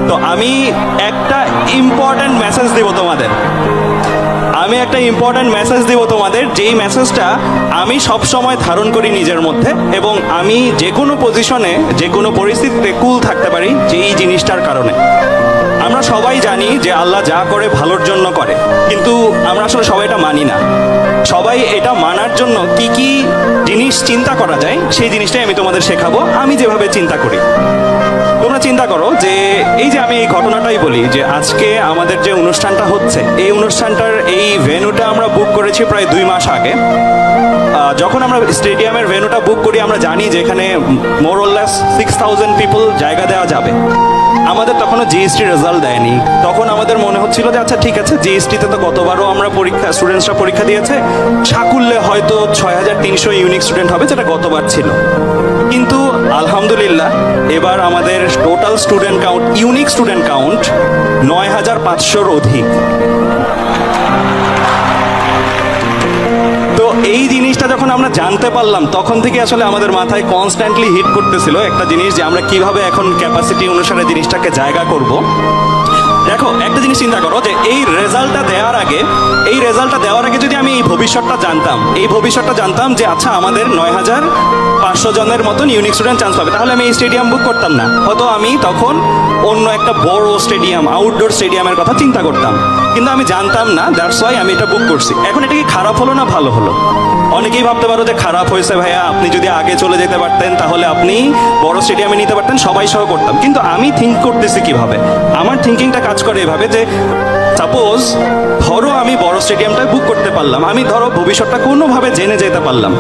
তো আমি একটা ইম্পর্ট্যান্ট মেসেজ দেব তোমাদের, যেই মেসেজটা আমি সব সময় ধারণ করি নিজের মধ্যে, এবং আমি যে কোনো পজিশনে যে কোনো পরিস্থিতিতে কুল থাকতে পারি যেই জিনিসটার কারণে। আমরা সবাই জানি যে আল্লাহ যা করে ভালোর জন্য করে, কিন্তু আমরা আসলে সবাই এটা মানি না। সবাই এটা মানার জন্য কি কি জিনিস চিন্তা করা যায় সেই জিনিসটাই আমি তোমাদের শেখাবো, আমি যেভাবে চিন্তা করি। তোমরা চিন্তা করো যে এই যে আমি এই ঘটনাটাই বলি যে আজকে আমাদের যে অনুষ্ঠানটা হচ্ছে, এই অনুষ্ঠানটার এই ভেন্যুটা আমরা বুক করেছি প্রায় 2 মাস আগে। যখন আমরা স্টেডিয়ামের ভেন্যুটা বুক করি আমরা জানি যে এখানে মোর অর লেস 6000 পিপল জায়গা দেওয়া যাবে। আমাদের তখনও জিএসটি রেজাল্ট দেয়নি। তখন আমাদের মনে হচ্ছিল যে আচ্ছা ঠিক আছে, জিএসটিতে তো গতবারও আমরা স্টুডেন্টসরা পরীক্ষা দিয়েছে, সাকুল্যে হয়তো 6300 ইউনিক স্টুডেন্ট হবে, যেটা গতবার ছিল। কিন্তু আলহামদুলিল্লাহ এবার আমাদের total student count, unique student count 9500-র অধিক। তো এই জিনিসটা যখন আমরা জানতে পারলাম তখন থেকে আসলে আমাদের মাথায় কনস্ট্যান্টলি হিট করতেছিল একটা জিনিস, যে আমরা কিভাবে এখন ক্যাপাসিটি অনুসারে জিনিসটাকে জায়গা করব। দেখো একটা জিনিস চিন্তা করো যে এই রেজাল্টটা দেওয়ার আগে যদি আমি এই ভবিষ্যৎটা জানতাম যে আচ্ছা আমাদের 9500 জনের মতন ইউনিক স্টুডেন্ট চান্স পাবে, তাহলে আমি এই স্টেডিয়াম বুক করতাম না। হয়তো আমি তখন অন্য একটা বড় স্টেডিয়াম, আউটডোর স্টেডিয়ামের কথা চিন্তা করতাম, কিন্তু আমি জানতাম না, দ্যাটস ওয়াই আমি এটা বুক করছি। এখন এটা কি খারাপ হলো না ভালো হলো? অনেকেই ভাবতে পারো যে খারাপ হয়েছে ভাইয়া, আপনি যদি আগে চলে যেতে পারতেন তাহলে আপনি বড় স্টেডিয়ামে নিতে পারতেন, সবাই সহ করতাম। কিন্তু আমি থিঙ্ক করতেছি কিভাবে, আমার থিঙ্কিংটা কাজ করে এভাবে যে সাপোজ ধরো আমি বড় স্টেডিয়ামটা বুক করতে পারলাম, আমি ধরো ভবিষ্যৎটা কোনোভাবে জেনে যেতে পারলাম।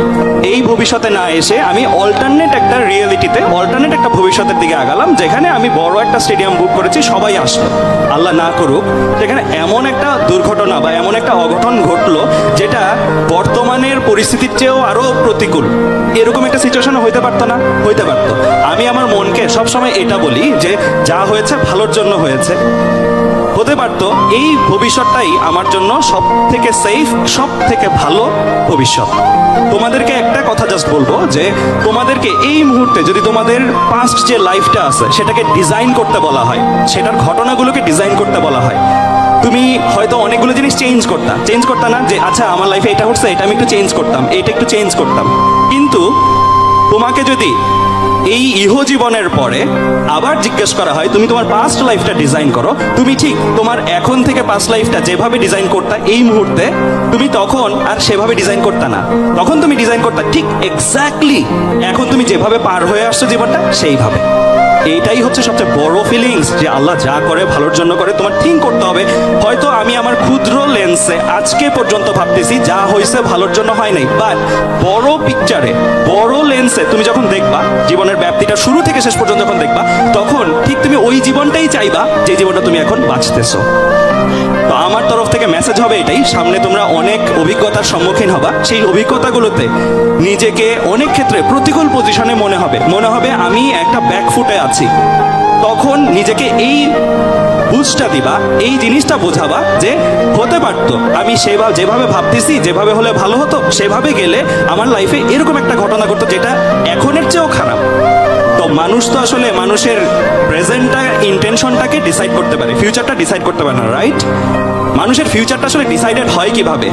এই ভবিষ্যতে না এসে আমি অল্টারনেট একটা রিয়েলিটিতে, অল্টারনেট একটা ভবিষ্যতের দিকে আগালাম, যেখানে আমি বড় একটা স্টেডিয়াম বুক করেছি, সবাই আসলো, আল্লাহ না করুক সেখানে এমন একটা দুর্ঘটনা বা এমন একটা অঘটন ঘটলো যেটা বর্তমানের পরিস্থিতির চেয়েও আরো প্রতিকূল। এরকম একটা সিচুয়েশন হইতে পারতো না? হইতে পারতো। আমি আমার মনকে সবসময় এটা বলি যে যা হয়েছে ভালোর জন্য হয়েছে। হতে পারতো এই ভবিষ্যৎটাই আমার জন্য সব থেকে সেফ, সব থেকে ভালো ভবিষ্যৎ। তোমাদেরকে একটা কথা জাস্ট বলবো যে তোমাদেরকে এই মুহূর্তে যদি তোমাদের পাস্ট যে লাইফটা আছে সেটাকে ডিজাইন করতে বলা হয়, সেটার ঘটনাগুলোকে ডিজাইন করতে বলা হয়, তুমি হয়তো অনেকগুলো জিনিস চেঞ্জ করতা না, যে আচ্ছা আমার লাইফে এটা হচ্ছে, এটা আমি একটু চেঞ্জ করতাম, এটা একটু চেঞ্জ করতাম। কিন্তু তোমাকে যদি এই ইহজীবনের পরে আবার জিজ্ঞেস করা হয় তুমি তোমার পাস্ট লাইফটা ডিজাইন করো, তুমি ঠিক তোমার এখন থেকে পাস্ট লাইফটা যেভাবে ডিজাইন করতা এই মুহূর্তে, তুমি তখন আর সেভাবে ডিজাইন করতা না। তখন তুমি ডিজাইন করতা ঠিক এক্স্যাক্টলি এখন তুমি যেভাবে পার হয়ে আসছো জীবনটা সেইভাবে। এইটাই হচ্ছে সবচেয়ে বড় ফিলিংস, যে আল্লাহ যা করে ভালোর জন্য করে। তোমার থিঙ্ক করতে হবে, হয়তো আমি আমার ক্ষুদ্র লেন্সে আজকে পর্যন্ত ভাবতেছি যা হয়েছে ভালোর জন্য হয় নাই, বাট বড় পিকচারে, বড় লেন্সে তুমি যখন দেখবা জীবনের ব্যাপ্তিটা শুরু থেকে শেষ পর্যন্ত যখন দেখবা, তখন ঠিক তুমি ওই জীবনটাই চাইবা যে জীবনটা তুমি এখন বাঁচতেছো। তো আমার তরফ থেকে মেসেজ হবে এটাই, সামনে তোমরা অনেক অভিজ্ঞতার সম্মুখীন হবা, সেই অভিজ্ঞতাগুলোতে নিজেকে অনেক ক্ষেত্রে প্রতিকূল পজিশনে মনে হবে আমি একটা ব্যাকফুটে আছি। তখন নিজেকে এই বুঝটা দিবা, এই জিনিসটা বোঝাবা যে হতে পারতো আমি যেভাবে ভাবতেছি, যেভাবে হলে ভালো হতো, সেভাবে গেলে আমার লাইফে এরকম একটা ঘটনা ঘটতো যেটা এখনের চেয়েও খারাপ। তো মানুষ তো আসলে মানুষের প্রেজেন্টটা, ইন্টেনশনটাকে ডিসাইড করতে পারে, ফিউচারটা ডিসাইড করতে পারে না, রাইট? মানুষের ফিউচারটা আসলে ডিসাইডেড হয় কিভাবে?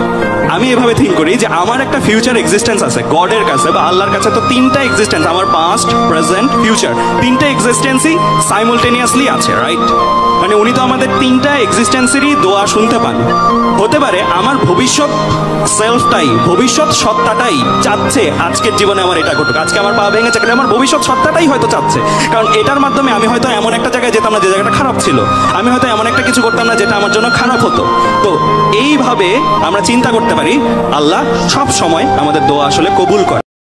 আমি এভাবে থিঙ্ক করি যে আমার একটা ফিউচার এক্সিস্টেন্স আছে গডের কাছে বা আল্লাহর কাছে। তো 3টা এক্সিস্টেন্স, আমার পাস্ট, প্রেজেন্ট, ফিউচার, 3টা এক্সিস্টেন্সই সাইমultaneously আছে, রাইট? মানে উনি তো আমাদের 3টা এক্সিস্টেন্সেরই দোয়া শুনতে পান। হতে পারে আমার ভবিষ্যৎ সেলফটাই, ভবিষ্যৎ সত্তাটাই চাচ্ছে আজকের জীবনে আমার এটা ঘটুক। আজকে আমার পা ভেঙেছে, আমার ভবিষ্যৎ সত্তাটাই হয়তো চাচ্ছে, কারণ এটার মাধ্যমে আমি হয়তো এমন একটা জায়গায় যেতাম না যে জায়গাটা খারাপ ছিল, আমি হয়তো এমন একটা কিছু করতাম না যেটা আমার জন্য খারাপ হতো। তো এইভাবে আমরা চিন্তা করতে পারি, আল্লাহ সব সময় আমাদের দোয়া আসলে কবুল করে।